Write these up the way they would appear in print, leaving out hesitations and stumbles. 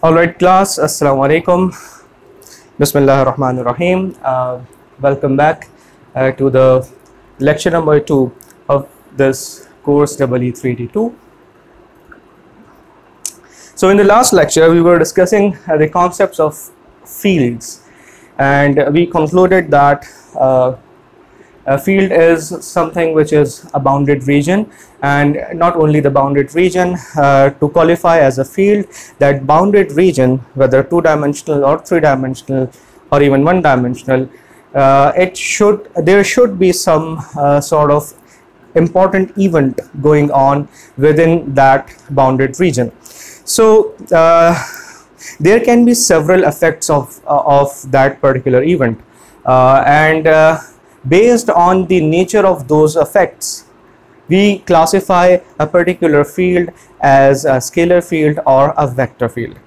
Alright class, Assalamu alaikum. Bismillahir Rahmanir Rahim. Welcome back to the lecture number 2 of this course EE3D2. So in the last lecture we were discussing the concepts of fields, and we concluded that a field is something which is a bounded region, and not only the bounded region, to qualify as a field, that bounded region, whether two-dimensional or three-dimensional or even one-dimensional, there should be some sort of important event going on within that bounded region. So there can be several effects of that particular event, and based on the nature of those effects, we classify a particular field as a scalar field or a vector field.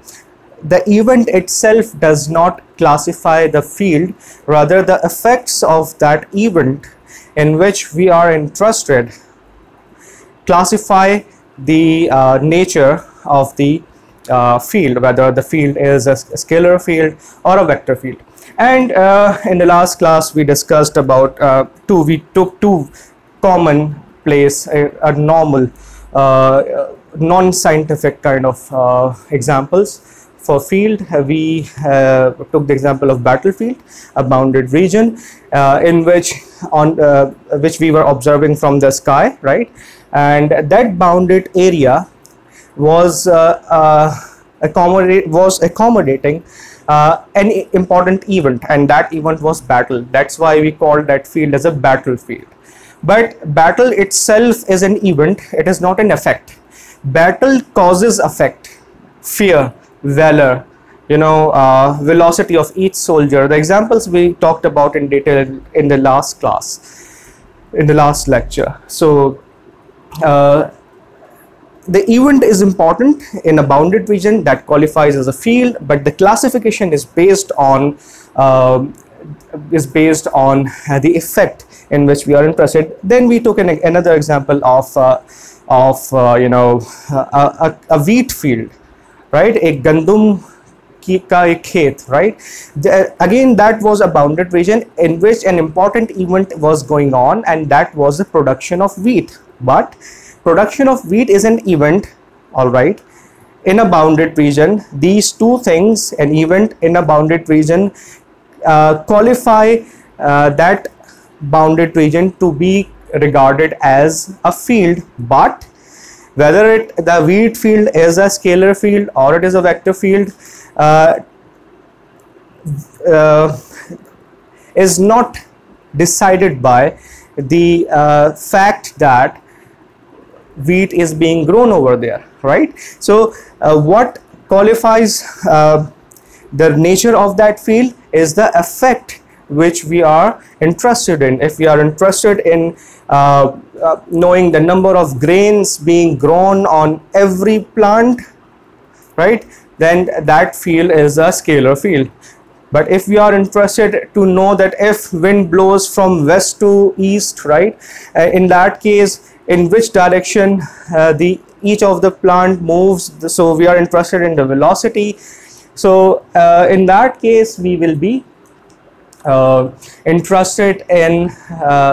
The event itself does not classify the field, rather the effects of that event in which we are interested classify the nature of the field, whether the field is a scalar field or a vector field. And in the last class we discussed about we took two common place, a normal non-scientific kind of examples for field. We took the example of battlefield, a bounded region in which we were observing from the sky, right? And that bounded area was accommodating an important event, and that event was battle. That's why we call that field as a battlefield. But battle itself is an event, it is not an effect. Battle causes effect, fear, valor, velocity of each soldier. The examples we talked about in detail in the last class, in the last lecture. So the event is important in a bounded region that qualifies as a field, but the classification is based on the effect in which we are interested. Then we took another example of a wheat field, right? A gandum ka ek khet, right? Again, that was a bounded region in which an important event was going on, and that was the production of wheat. But production of wheat is an event, all right, in a bounded region. These two things, an event in a bounded region, qualify that bounded region to be regarded as a field. But whether the wheat field is a scalar field or it is a vector field is not decided by the fact that wheat is being grown over there, right? So what qualifies the nature of that field is the effect which we are interested in. If we are interested in knowing the number of grains being grown on every plant, right, then that field is a scalar field. But if we are interested to know that if wind blows from west to east, right, in that case, in which direction each of the plant moves, so we are interested in the velocity. So in that case we will be interested in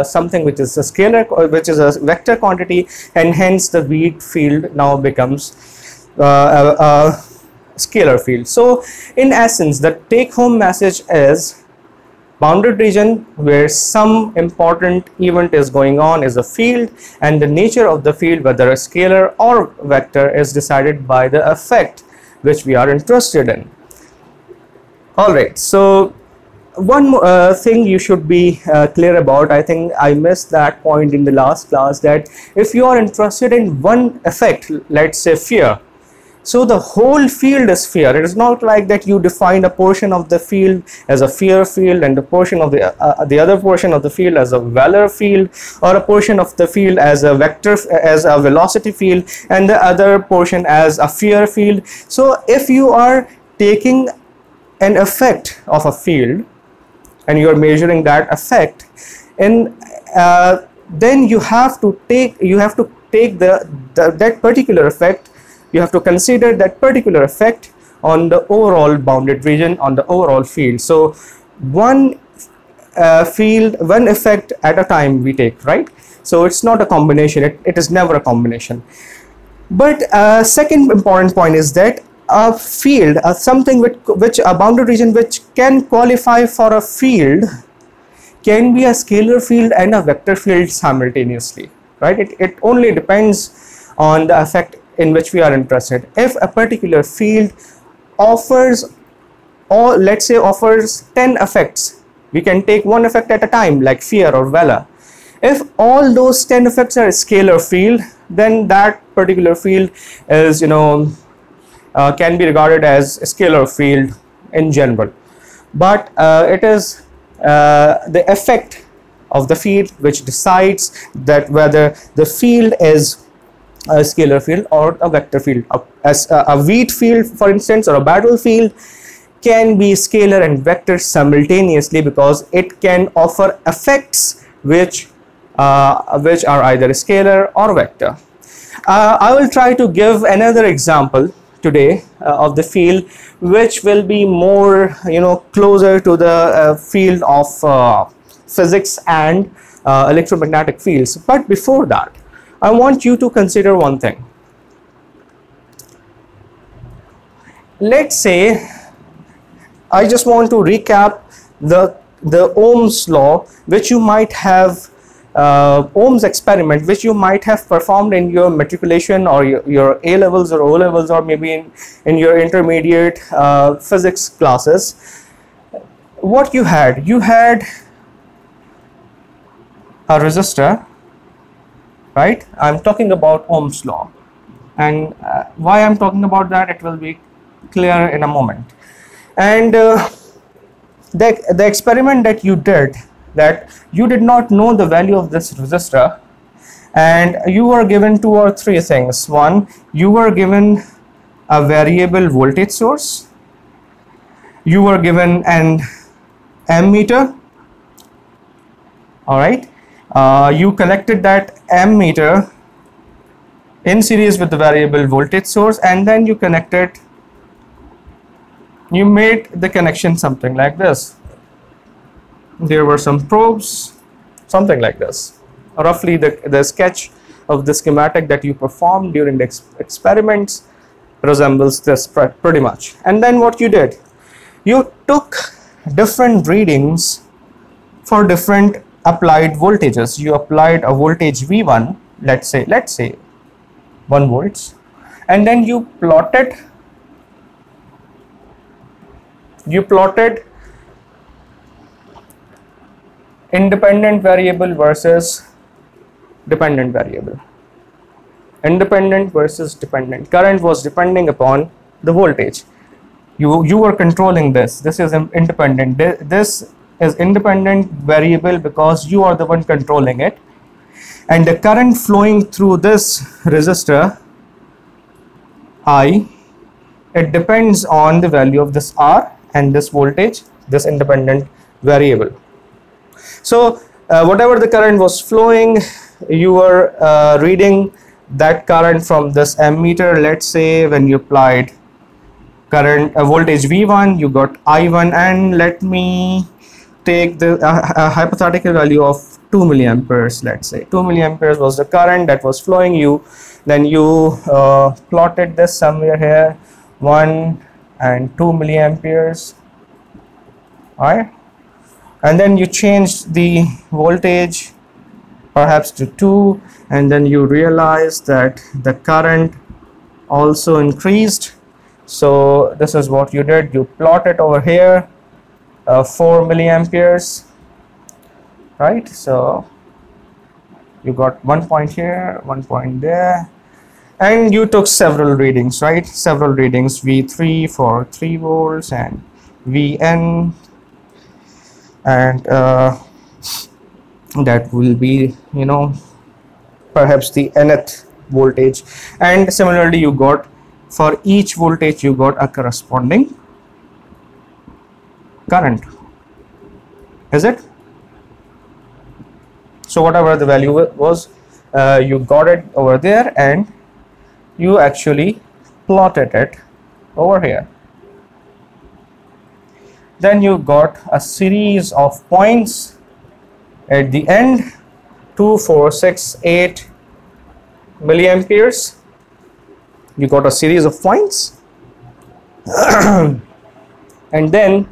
something which is a scalar, which is a vector quantity, and hence the wheat field now becomes a scalar field. So in essence, the take home message is bounded region where some important event is going on is a field, and the nature of the field, whether a scalar or vector, is decided by the effect which we are interested in. Alright, so one more thing you should be clear about, I think I missed that point in the last class, that if you are interested in one effect, let's say fear, so the whole field is fear. It is not like that you define a portion of the field as a fear field and a portion of the other portion of the field as a valor field, or a portion of the field as a vector, as a velocity field, and the other portion as a fear field. So if you are taking an effect of a field and you are measuring that effect, and then you have to take that particular effect. You have to consider that particular effect on the overall bounded region, on the overall field. So one one effect at a time we take, right? So it's not a combination, it is never a combination. But second important point is that a field, something which a bounded region which can qualify for a field, can be a scalar field and a vector field simultaneously, right? It only depends on the effect in which we are interested. If a particular field offers, or let's say offers 10 effects, we can take one effect at a time, like fear or valor. If all those 10 effects are a scalar field, then that particular field is, can be regarded as a scalar field in general. But it is the effect of the field which decides that whether the field is a scalar field or a vector field. As a wheat field, for instance, or a battlefield can be scalar and vector simultaneously, because it can offer effects which are either scalar or vector. I will try to give another example today of the field which will be more closer to the field of physics and electromagnetic fields. But before that, I want you to consider one thing. Let's say I just want to recap the Ohm's law, which you might have Ohm's experiment, which you might have performed in your matriculation or your A levels or O levels, or maybe in your intermediate physics classes. What you had a resistor, right? I'm talking about Ohm's law, and why I'm talking about that, it will be clear in a moment. And the experiment that you did, that you did not know the value of this resistor, and you were given 2 or 3 things. One, you were given a variable voltage source, you were given an ammeter, all right. You connected that ammeter in series with the variable voltage source, and then you made the connection something like this. There were some probes, something like this. Roughly the sketch of the schematic that you performed during the experiments resembles this pretty much. And then what you did, you took different readings for different applied voltages. You applied a voltage V1, let's say 1 volts, and then you plotted independent variable versus dependent variable. Independent versus dependent. Current was depending upon the voltage. You were controlling this. This is independent. This is independent variable because you are the one controlling it. And the current flowing through this resistor I, it depends on the value of this R and this voltage, this independent variable. So whatever the current was flowing, you were reading that current from this ammeter. Let's say when you applied current voltage V1, you got I1, and let me take the hypothetical value of 2 milliamperes. Let's say 2 milliamperes was the current that was flowing. Then you plotted this somewhere here, 1 and 2 milliamperes, alright, and then you changed the voltage perhaps to 2, and then you realized that the current also increased. So this is what you did. You plot it over here, 4 milliamperes, right? So you got 1 point here, 1 point there, and you took several readings, right? Several readings, V3 for 3 volts and Vn, and that will be, perhaps the nth voltage. And similarly, you got, for each voltage you got a corresponding current, is it? So whatever the value was, you got it over there, and you actually plotted it over here. then you got a series of points at the end, 2, 4, 6, 8 milliamperes. You got a series of points. And then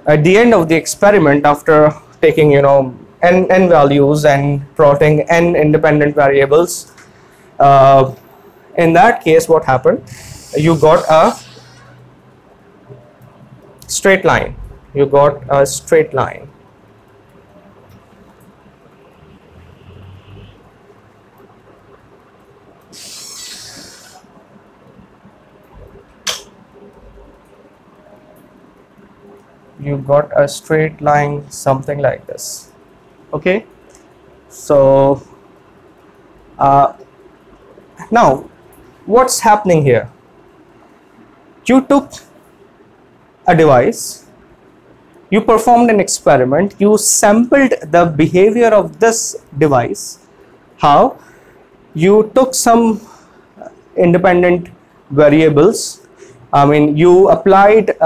at the end of the experiment, after taking n values and plotting n independent variables, in that case what happened, you got a straight line. You got a straight line. You got a straight line, something like this. Okay, so now what's happening here? You took a device, you performed an experiment, you sampled the behavior of this device. How? You took some independent variables. I mean, you applied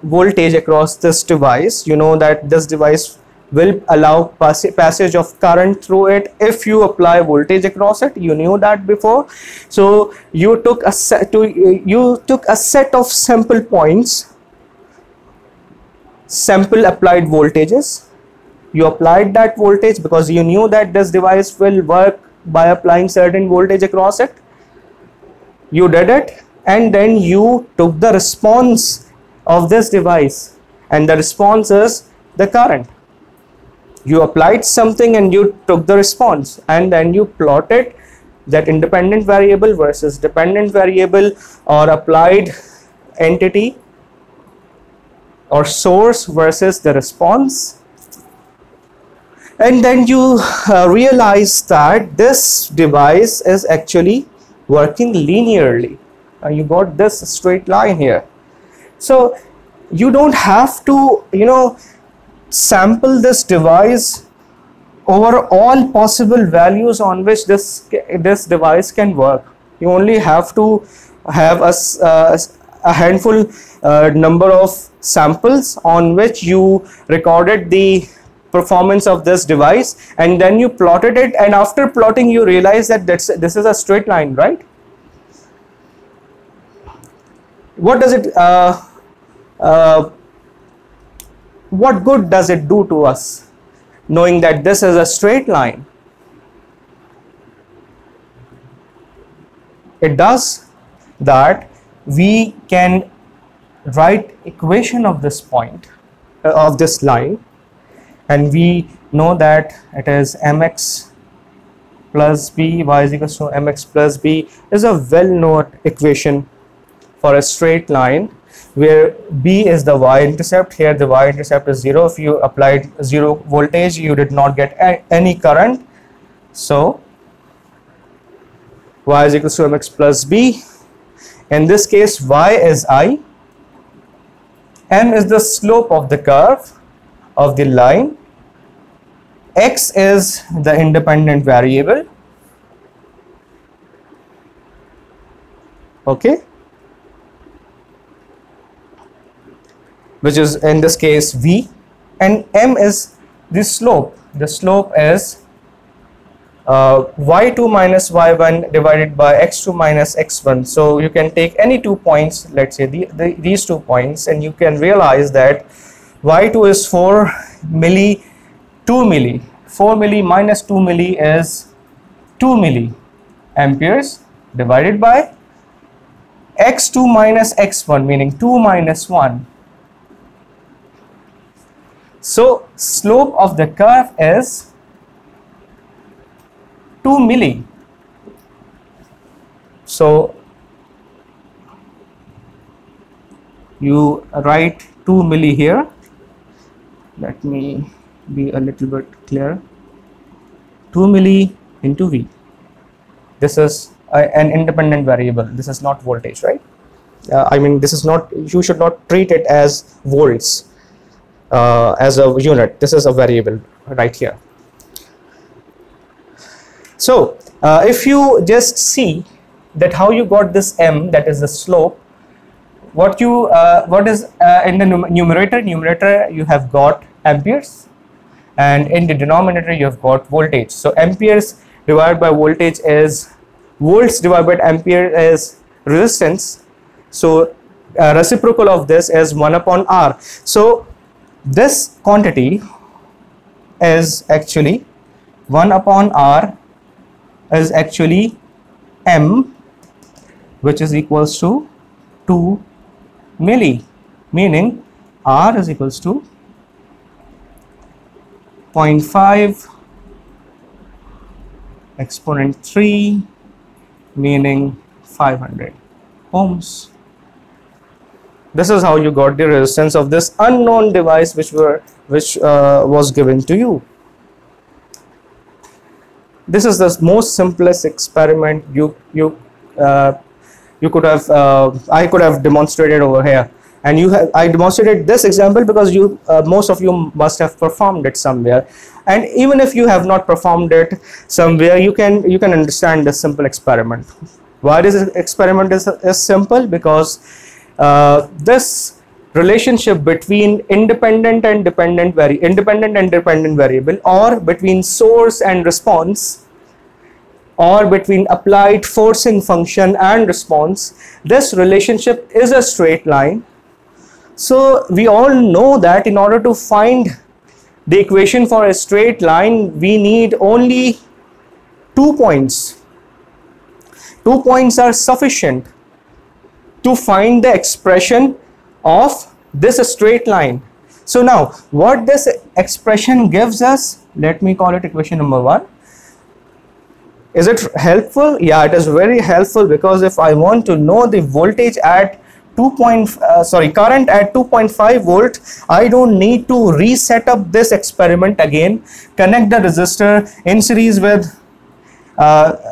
voltage across this device. You know that this device will allow passage of current through it if you apply voltage across it. You knew that before. So you took a set of sample points, sample applied voltages. You applied that voltage because you knew that this device will work by applying certain voltage across it. You did it, and then you took the response of this device, and the response is the current. You applied something and you took the response, and then you plotted that independent variable versus dependent variable, or applied entity or source versus the response, and then you realize that this device is actually working linearly. You got this straight line here. So you don't have to sample this device over all possible values on which this device can work. You only have to have a handful number of samples on which you recorded the performance of this device, and then you plotted it, and after plotting you realize that this is a straight line, right? What does it what good does it do to us knowing that this is a straight line? It does that we can write equation of this point of this line, and we know that it is mx plus b, y is equals to mx plus b, is a well-known equation for a straight line where b is the y-intercept. Here the y-intercept is 0. If you applied 0 voltage, you did not get any current. So y is equals to mx plus b. In this case, y is I, m is the slope of the curve of the line, x is the independent variable. Okay, which is in this case v, and m is the slope. The slope is y2 minus y1 divided by x2 minus x1. So you can take any 2 points, let's say these 2 points, and you can realize that y2 is 4 milli, 2 milli. 4 milli minus 2 milli is 2 milliamperes divided by x2 minus x1, meaning 2 minus 1. So slope of the curve is 2 milli. So you write 2 milli here. Let me be a little bit clear. 2 milli into V. This is an independent variable. This is not voltage, right? I mean, this is not, you should not treat it as volts as a unit. This is a variable right here. So if you just see that how you got this m, that is the slope, what is in the numerator you have got amperes, and in the denominator you have got voltage. So amperes divided by voltage is volts divided by ampere is resistance. So reciprocal of this is 1 upon R. So this quantity is actually 1 upon R is actually M, which is equals to 2 milli, meaning R is equals to 0.5 exponent 3, meaning 500 ohms. This is how you got the resistance of this unknown device which was given to you. This is the most simplest experiment you could have I could have demonstrated over here, and I demonstrated this example because most of you must have performed it somewhere, and even if you have not performed it somewhere, you can understand this simple experiment. Why this experiment is simple? Because this relationship between independent and dependent variable, or between source and response, or between applied forcing function and response, this relationship is a straight line. So we all know that in order to find the equation for a straight line, we need only 2 points. 2 points are sufficient to find the expression of this straight line. So now what this expression gives us, let me call it equation number 1. Is it helpful? Yeah, it is very helpful, because if I want to know the voltage at current at 2.5 volt, I don't need to reset up this experiment again, connect the resistor in series with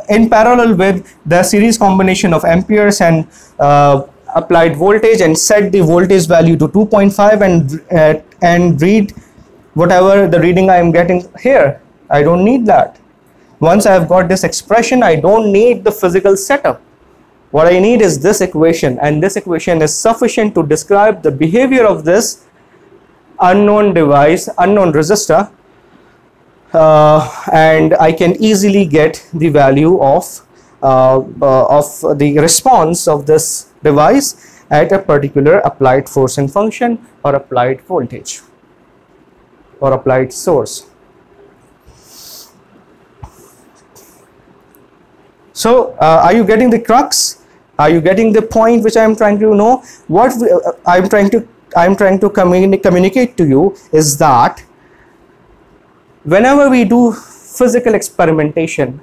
in parallel with the series combination of amperes and applied voltage, and set the voltage value to 2.5 and read whatever the reading I am getting here. I don't need that. Once I have got this expression, I don't need the physical setup. What I need is this equation, and this equation is sufficient to describe the behavior of this unknown device, unknown resistor, and I can easily get the value of the response of this device at a particular applied forcing function, or applied voltage, or applied source. So are you getting the crux? Are you getting the point which I am trying to know? What I am trying to communicate to you is that whenever we do physical experimentation,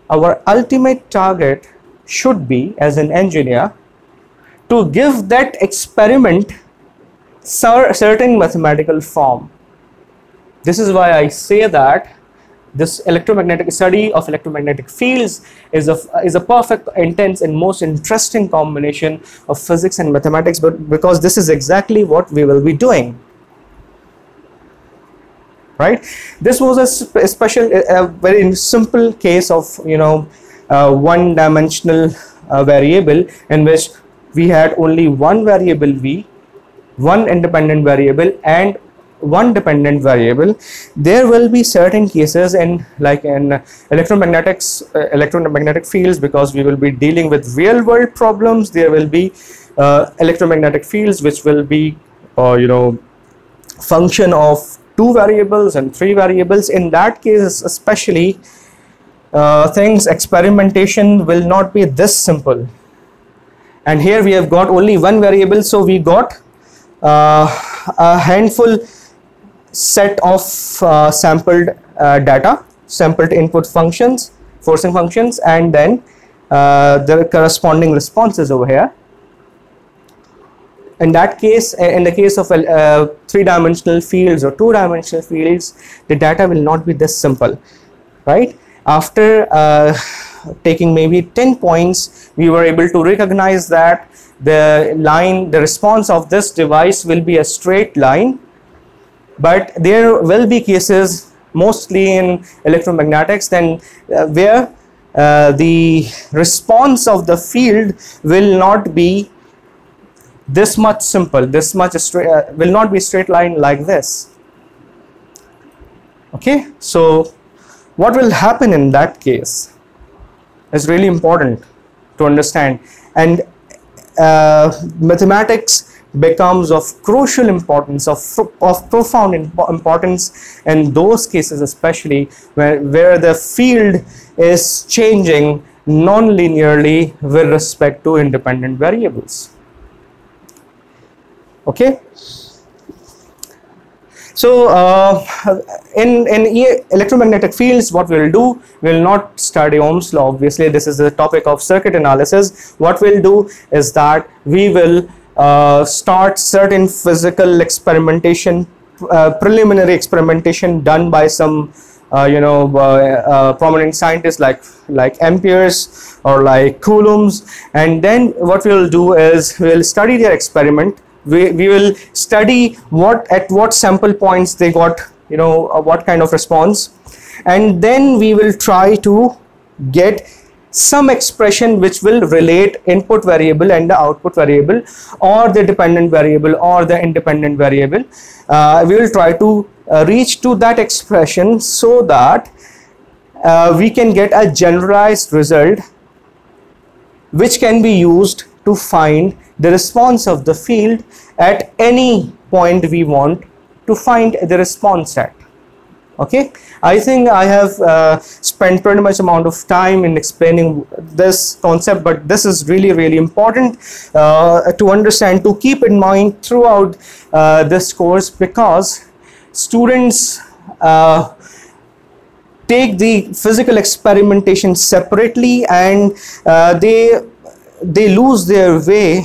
our ultimate target should be, as an engineer, to give that experiment certain mathematical form. This is why I say that this electromagnetic study of electromagnetic fields is a perfect, intense, and most interesting combination of physics and mathematics, but because this is exactly what we will be doing. Right? This was a very simple case of one-dimensional variable, in which we had only one variable v, one independent variable, and one dependent variable. There will be certain cases in electromagnetic fields, because we will be dealing with real world problems. There will be electromagnetic fields which will be function of 2 variables and 3 variables. In that case especially, experimentation will not be this simple, and here we have got only one variable, so we got a handful set of sampled data, sampled input functions, forcing functions, and then the corresponding responses over here. In that case, in the case of 3-dimensional fields or 2-dimensional fields, the data will not be this simple, right? After taking maybe 10 points, we were able to recognize that the response of this device will be a straight line. But there will be cases, mostly in electromagnetics, then where the response of the field will not be this much simple, this much straight, will not be straight line like this. Okay, so what will happen in that case is really important to understand, and mathematics becomes of crucial importance, of profound importance in those cases, especially where the field is changing non-linearly with respect to independent variables. Okay, so in electromagnetic fields, what we'll do, we'll not study Ohm's law. Obviously, this is the topic of circuit analysis. What we'll do is that we will start certain physical experimentation, preliminary experimentation done by some prominent scientists like Ampere's or like Coulomb's, and then what we'll do is we'll study their experiment. We will study at what sample points they got, what kind of response, and then we will try to get some expression which will relate input variable and the output variable, or the dependent variable or the independent variable. We will try to reach to that expression so that we can get a generalized result which can be used to find the response of the field at any point we want to find the response at. Okay, I think I have spent pretty much amount of time in explaining this concept, but this is really important to understand, to keep in mind throughout this course, because students take the physical experimentation separately, and they lose their way,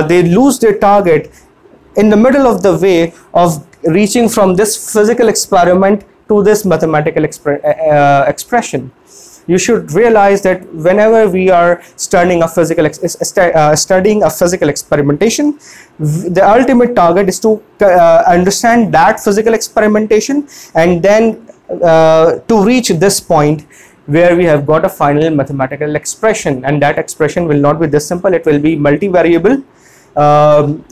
they lose their target in the middle of the way of reaching from this physical experiment to this mathematical expression. You should realize that whenever we are studying a physical experimentation, the ultimate target is to understand that physical experimentation, and then to reach this point where we have got a final mathematical expression, and that expression will not be this simple. It will be multivariable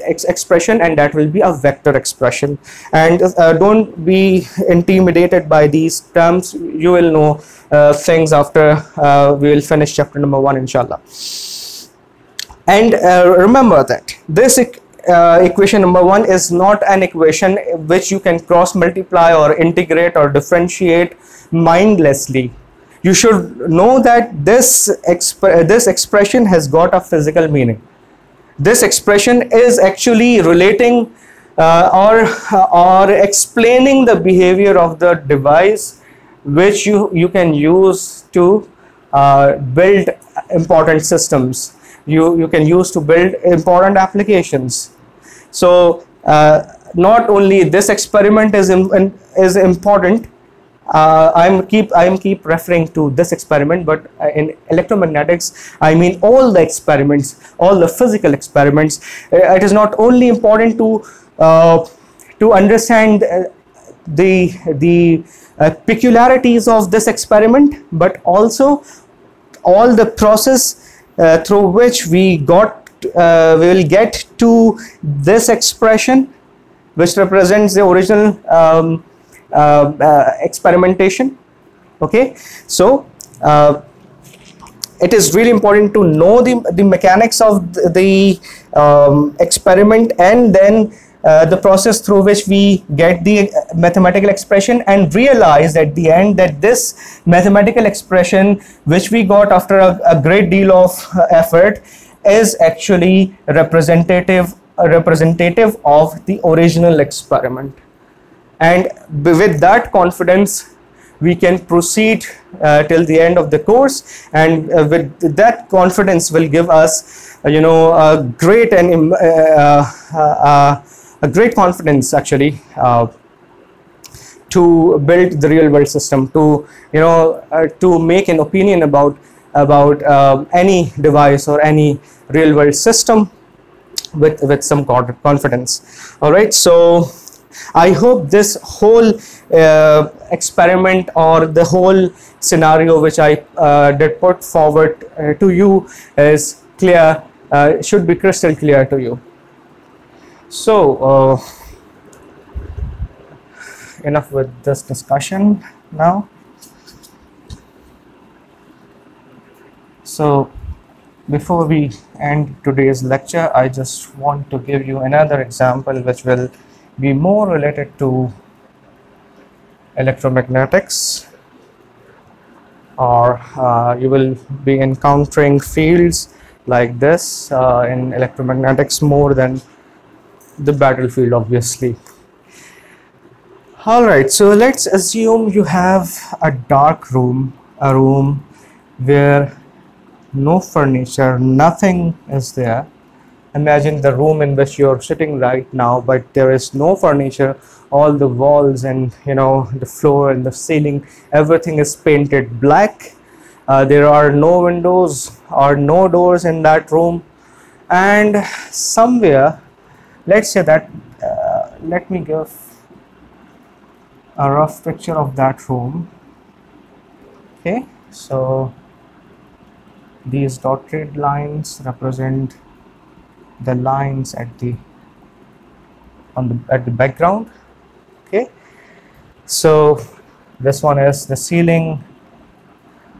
expression, and that will be a vector expression. And don't be intimidated by these terms. You will know things after we will finish chapter number 1, inshallah. And remember that this equation number 1 is not an equation which you can cross multiply or integrate or differentiate mindlessly. You should know that this expression has got a physical meaning. This expression is actually relating or explaining the behavior of the device which you can use to build important systems. You can use to build important applications. So not only this experiment is important. I'm keep referring to this experiment, but in electromagnetics, I mean all the experiments, all the physical experiments. It is not only important to understand the peculiarities of this experiment, but also all the process through which we will get to this expression, which represents the original experimentation. Okay, so it is really important to know the mechanics of the experiment, and then the process through which we get the mathematical expression, and realize at the end that this mathematical expression which we got after a great deal of effort is actually representative of the original experiment. And with that confidence, we can proceed till the end of the course, and with that confidence will give us, a great and a great confidence actually to build the real world system, to to make an opinion about any device or any real world system with some confidence. All right, so I hope this whole experiment or the whole scenario which I did put forward to you is clear, should be crystal clear to you. So enough with this discussion now. So before we end today's lecture, I just want to give you another example which will be more related to electromagnetics, or you will be encountering fields like this in electromagnetics more than the battlefield, obviously. All right, so let's assume you have a dark room, a room where no furniture, nothing is there. Imagine the room in which you're sitting right now, but there is no furniture. All the walls and the floor and the ceiling, everything is painted black. There are no windows or no doors in that room, and somewhere, let's say that let me give a rough picture of that room. Okay, so these dotted lines represent the lines at the background. Okay, so this one is the ceiling.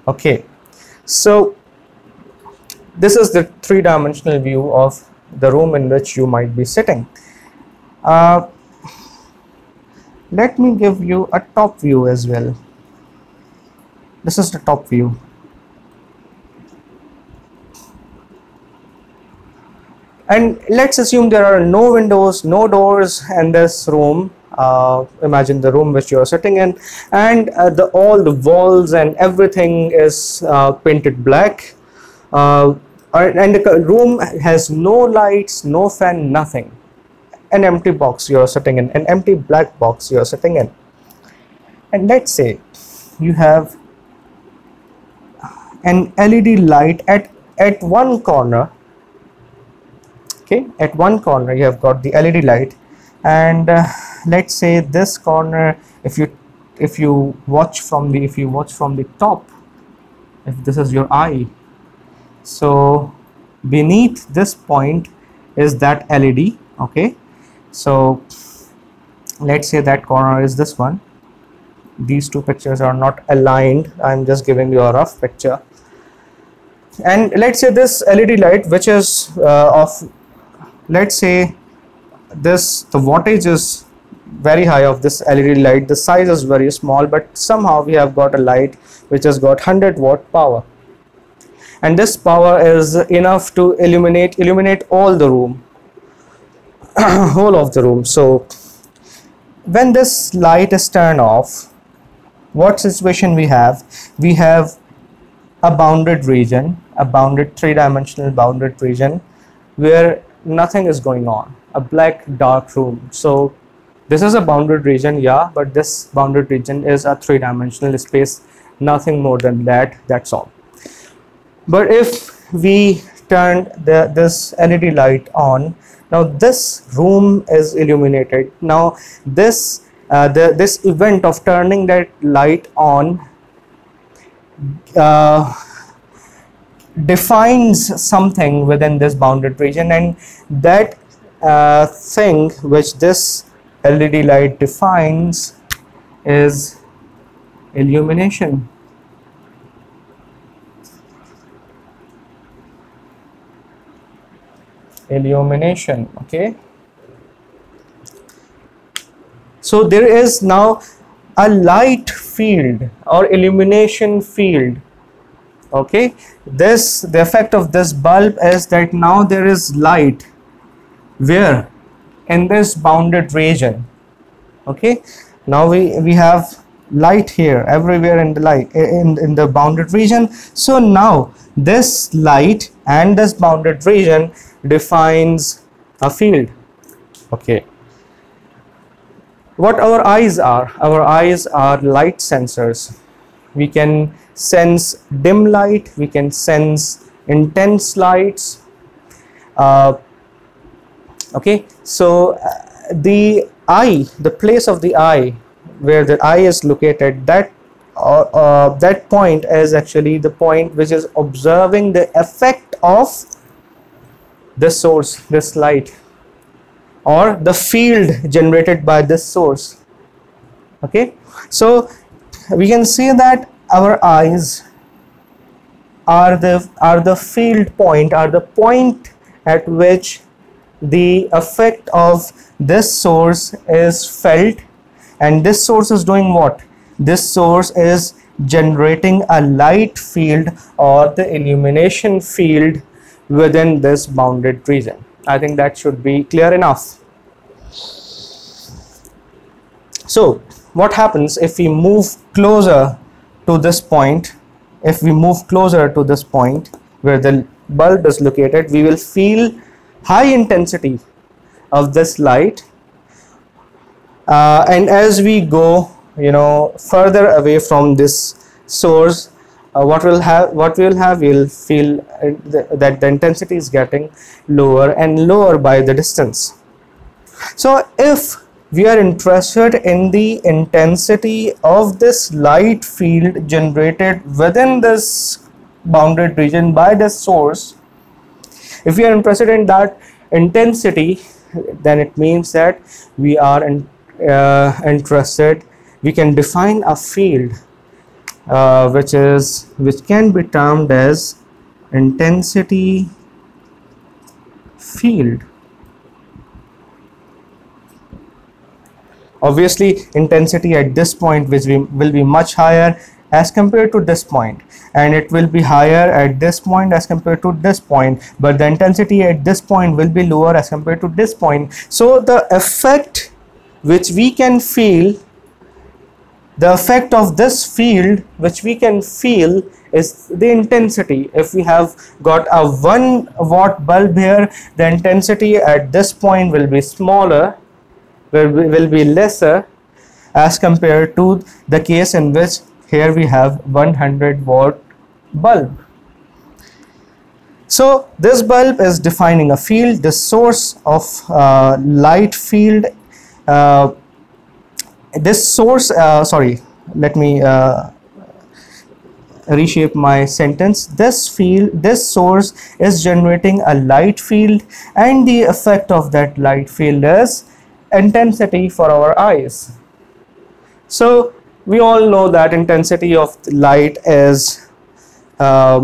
Okay, so this is the three-dimensional view of the room in which you might be sitting. Let me give you a top view as well. This is the top view. And let's assume there are no windows, no doors in this room. Imagine the room which you are sitting in, and all the walls and everything is painted black. And the room has no lights, no fan, nothing. An empty box you are sitting in, an empty black box you are sitting in. And let's say you have an LED light at one corner. Okay, at one corner you have got the LED light, and let's say this corner, if you watch from the top, if this is your eye, so beneath this point is that LED. Okay, so let's say that corner is this one. These two pictures are not aligned, I'm just giving you a rough picture. And let's say this LED light, which is let's say the wattage is very high of this LED light, the size is very small, but somehow we have got a light which has got 100-watt power, and this power is enough to illuminate all the room, whole of the room. So when this light is turned off, what situation we have? We have a bounded region, a bounded three-dimensional bounded region where nothing is going on, a black dark room. So this is a bounded region, yeah, but this bounded region is a three-dimensional space, nothing more than that, that's all. But if we turn this LED light on, now this room is illuminated. Now this this event of turning that light on defines something within this bounded region, and that thing which this LED light defines is illumination. Illumination. Okay, so there is now a light field or illumination field. Okay, the effect of this bulb is that now there is light where in this bounded region. Okay, now we have light here everywhere in the light in the bounded region. So now this light and this bounded region defines a field. Okay, what our eyes are light sensors. We can sense dim light, we can sense intense lights. Okay, so the eye, the place of the eye where the eye is located, that point is actually the point which is observing the effect of this source, this light, or the field generated by this source. Okay, so we can see that our eyes are the field point, are the point at which the effect of this source is felt, and this source is doing what? This source is generating a light field or the illumination field within this bounded region. I think that should be clear enough. So what happens if we move closer to this point? If we move closer to this point where the bulb is located, we will feel high intensity of this light, and as we go further away from this source, what we'll have, we'll feel that the intensity is getting lower and lower by the distance. So if we are interested in the intensity of this light field generated within this bounded region by this source, if we are interested in that intensity, then it means that we are interested, we can define a field which can be termed as intensity field. Obviously, intensity at this point will be much higher as compared to this point, and it will be higher at this point as compared to this point, but the intensity at this point will be lower as compared to this point. So the effect which we can feel, the effect of this field which we can feel is the intensity. If we have got a 1 watt bulb here, the intensity at this point will be smaller, will be lesser as compared to the case in which here we have 100 watt bulb. So this bulb is defining a field, the source of light field. This source, sorry, let me reshape my sentence. This source is generating a light field, and the effect of that light field is intensity for our eyes. So we all know that intensity of light is a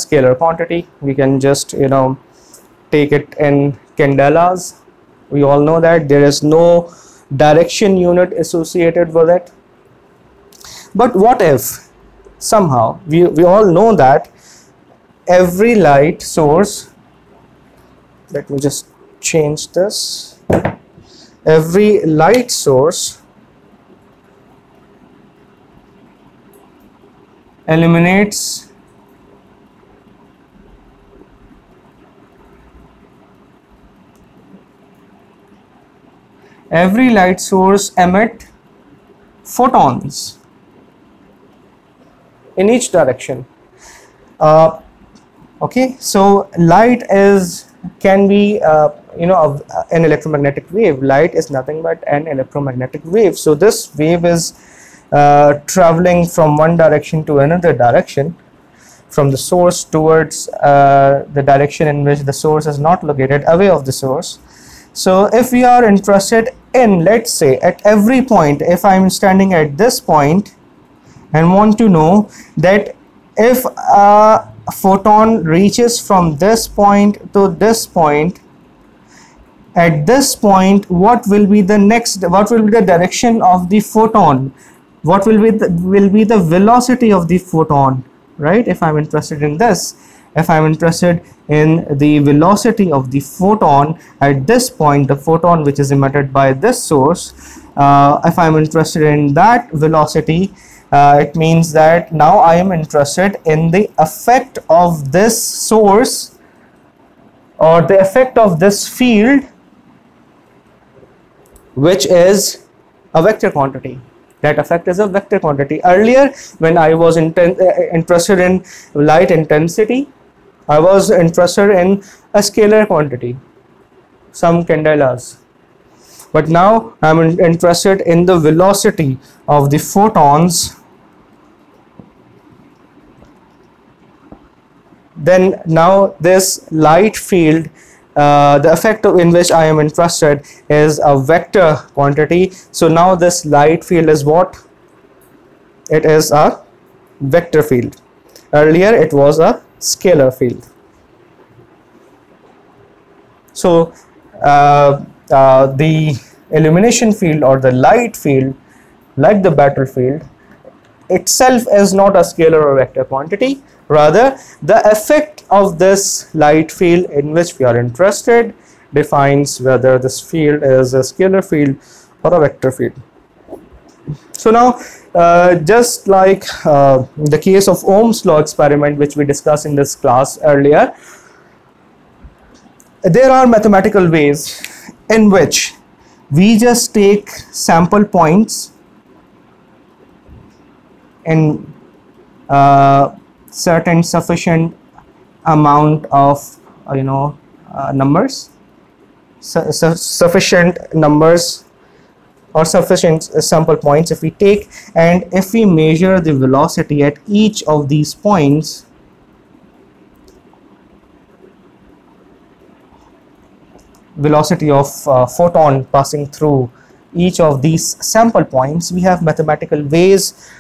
scalar quantity. We can just take it in candelas. We all know that there is no direction unit associated with it. But what if somehow we all know that every light source, let me just change this, every light source eliminates emit photons in each direction. Okay, so light can be an electromagnetic wave. Light is nothing but an electromagnetic wave. So this wave is traveling from one direction to another direction, from the source towards the direction in which the source is not located, away of the source. So if we are interested in, let's say, at every point, if I'm standing at this point and want to know that if a photon reaches from this point to this point, at this point what will be the direction of the photon, what will be the velocity of the photon, right? If I'm interested in this, if I'm interested in the velocity of the photon at this point, the photon which is emitted by this source, if I'm interested in that velocity, it means that now I am interested in the effect of this source or the effect of this field, which is a vector quantity. That effect is a vector quantity. Earlier, when I was interested in light intensity, I was interested in a scalar quantity, some candelas. But now I am interested in the velocity of the photons. Then now this light field the effect in which I am interested is a vector quantity. So now this light field is what? It is a vector field. Earlier it was a scalar field. So the illumination field or the light field, like the battlefield, itself is not a scalar or vector quantity. Rather, the effect of this light field in which we are interested defines whether this field is a scalar field or a vector field. So now, just like the case of Ohm's law experiment which we discussed in this class earlier, there are mathematical ways in which we just take sample points in certain sufficient amount of numbers, sufficient numbers or sufficient sample points if we take, and if we measure the velocity at each of these points, velocity of photon passing through each of these sample points, we have mathematical ways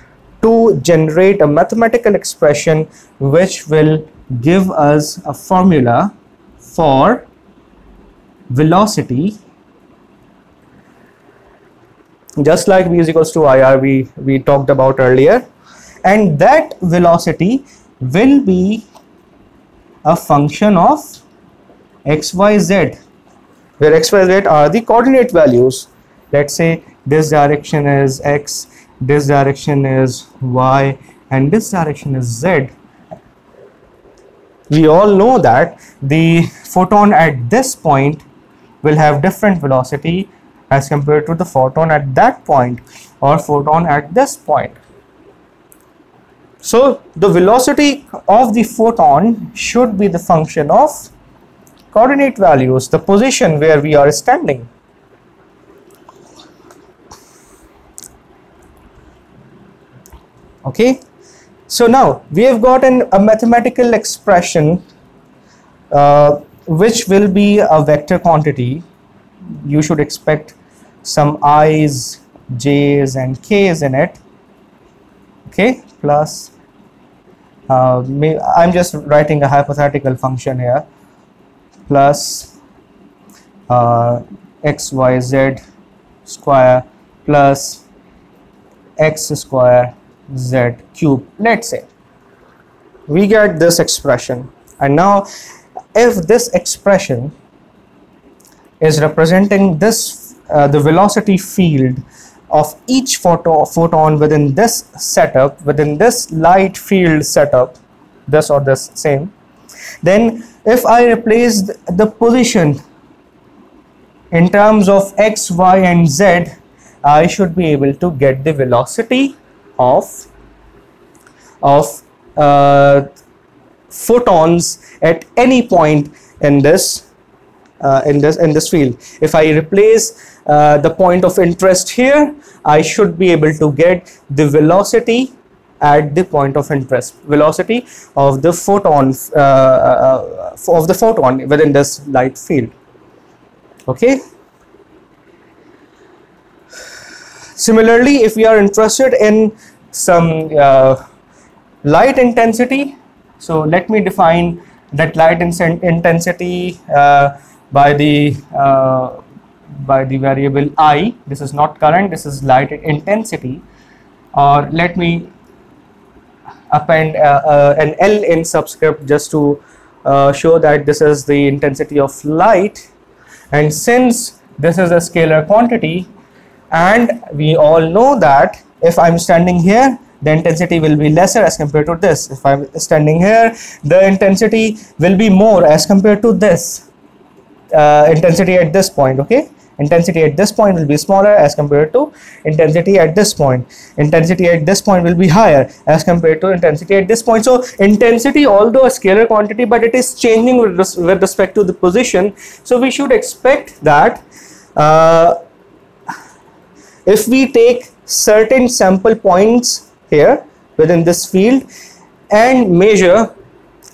to generate a mathematical expression which will give us a formula for velocity, just like v is equals to IR we talked about earlier, and that velocity will be a function of x, y, z, where x, y, z are the coordinate values. Let's say this direction is x, this direction is y, and this direction is z. We all know that the photon at this point will have different velocity as compared to the photon at that point or photon at this point. So the velocity of the photon should be the function of coordinate values, the position where we are standing. Okay, so now we have got a mathematical expression which will be a vector quantity. You should expect some i's, j's and k's in it. Okay, plus I'm just writing a hypothetical function here, plus x, y, z square plus x square z cube. Let's say we get this expression, and now if this expression is representing this the velocity field of each photon within this setup, within this light field setup, this or this same, then if I replace the position in terms of x, y and z, I should be able to get the velocity of photons at any point in this field. If I replace the point of interest here, I should be able to get the velocity at the point of interest, velocity of the photon within this light field. Okay. Similarly, if we are interested in some light intensity, so let me define that light intensity by the variable I. This is not current, this is light intensity, or let me append an L in subscript just to show that this is the intensity of light. And since this is a scalar quantity, and we all know that if I'm standing here, the intensity will be lesser as compared to this. If I'm standing here, the intensity will be more as compared to this intensity at this point. Okay, intensity at this point will be smaller as compared to intensity at this point. Intensity at this point will be higher as compared to intensity at this point. So intensity, although a scalar quantity, but it is changing with respect to the position. So we should expect that if we take certain sample points here within this field and measure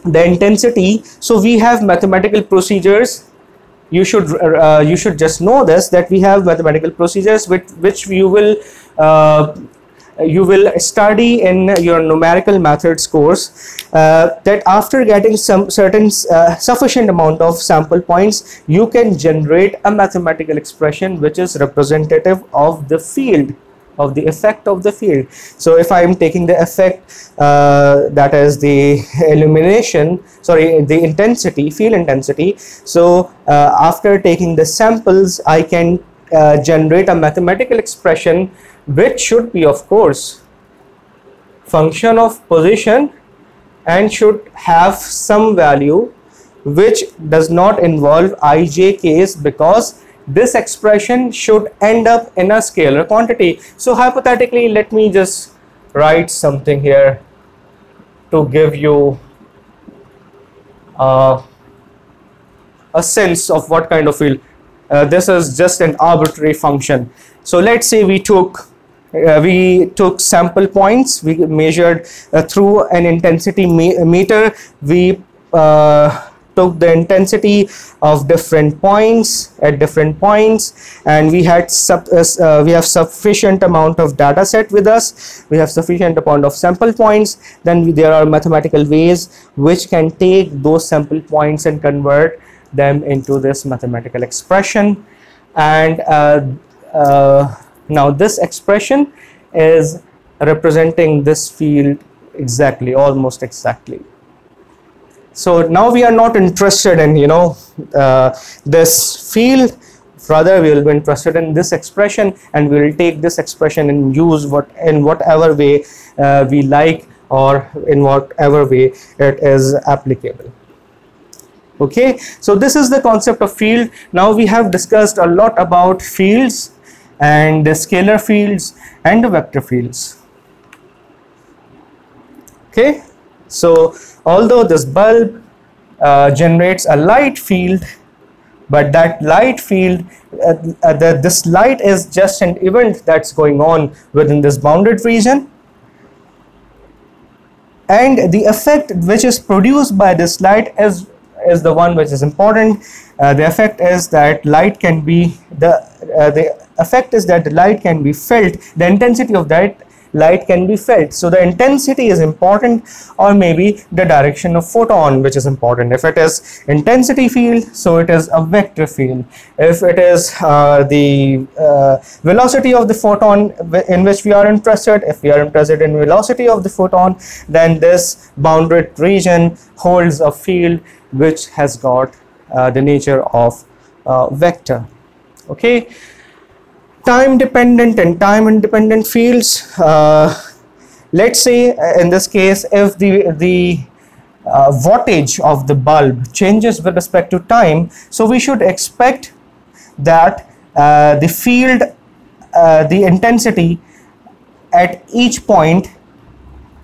the intensity, so we have mathematical procedures you should just know this, that we have mathematical procedures which you will study in your numerical methods course, that after getting some certain sufficient amount of sample points, you can generate a mathematical expression which is representative of the field, of the effect of the field. So if I am taking the effect, that is the illumination, sorry, the intensity, field intensity. So after taking the samples, I can generate a mathematical expression which should be, of course, function of position and should have some value which does not involve ijk's, because this expression should end up in a scalar quantity. So hypothetically, let me just write something here to give you a sense of what kind of field. This is just an arbitrary function. So let's say we took sample points, we measured through an intensity meter, we took the intensity of different points at different points, and we have sufficient amount of data set with us, we have sufficient amount of sample points. Then there are mathematical ways which can take those sample points and convert them into this mathematical expression. And now this expression is representing this field exactly, almost exactly. So now we are not interested in, you know, this field, rather we will be interested in this expression, and we will take this expression and use in whatever way we like, or in whatever way it is applicable. Okay, so this is the concept of field. Now we have discussed a lot about fields, and the scalar fields and the vector fields. Okay, so although this bulb generates a light field, but that light field, this light is just an event that's going on within this bounded region, and the effect which is produced by this light is the one which is important. The effect is that light can be the effect is that the light can be felt, the intensity of that light can be felt. So the intensity is important, or maybe the direction of photon which is important. If it is intensity field, so it is a vector field. If it is the velocity of the photon in which we are interested, if we are interested in velocity of the photon, then this bounded region holds a field which has got the nature of vector. Okay, time dependent and time independent fields. Let's say in this case, if the wattage of the bulb changes with respect to time, so we should expect that the field, the intensity at each point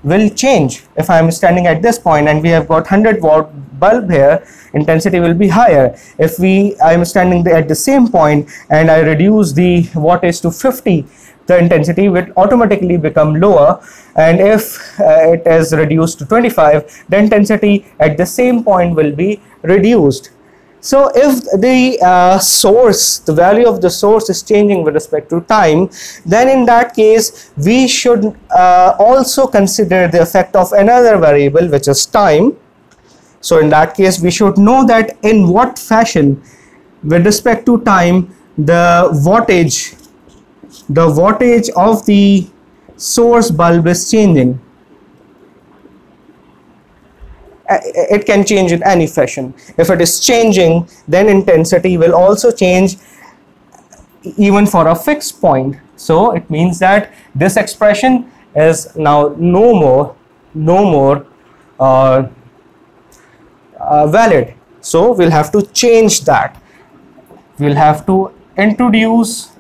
will change. If I am standing at this point and we have got 100-watt bulb here, intensity will be higher. If I am standing at the same point and I reduce the wattage to 50, the intensity will automatically become lower, and if it is reduced to 25, the intensity at the same point will be reduced. So if the source, the value of the source is changing with respect to time, then in that case we should also consider the effect of another variable, which is time. So in that case we should know that in what fashion with respect to time the wattage of the source bulb is changing. It can change in any fashion. If it is changing, then intensity will also change even for a fixed point. So it means that this expression is now no more valid. So we'll have to change that. We'll have to introduce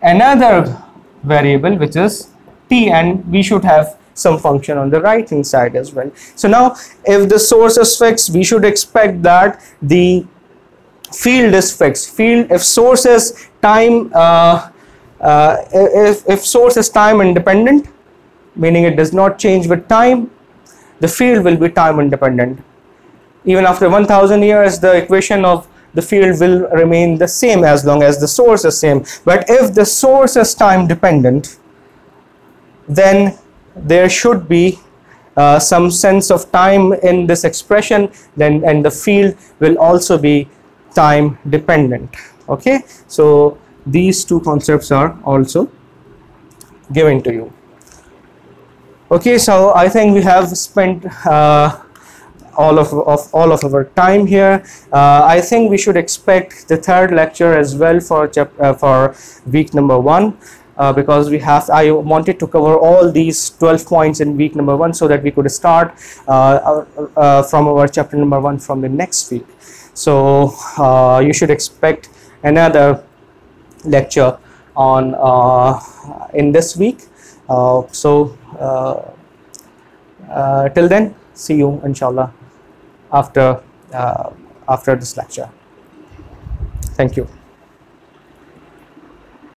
another variable which is t, and we should have some function on the right hand side as well. So now if the source is fixed, we should expect that the field is fixed. If source is time if source is time independent, meaning it does not change with time, the field will be time independent. Even after 1000 years, the equation of the field will remain the same as long as the source is same. But if the source is time dependent, then there should be some sense of time in this expression, then, and the field will also be time dependent. Okay, so these two concepts are also given to you. Okay, so I think we have spent all of our time here. I think we should expect the third lecture as well for week number 1. Because I wanted to cover all these 12 points in week number 1 so that we could start from our chapter number 1 from the next week. So you should expect another lecture on in this week. Till then, see you inshallah after this lecture. Thank you.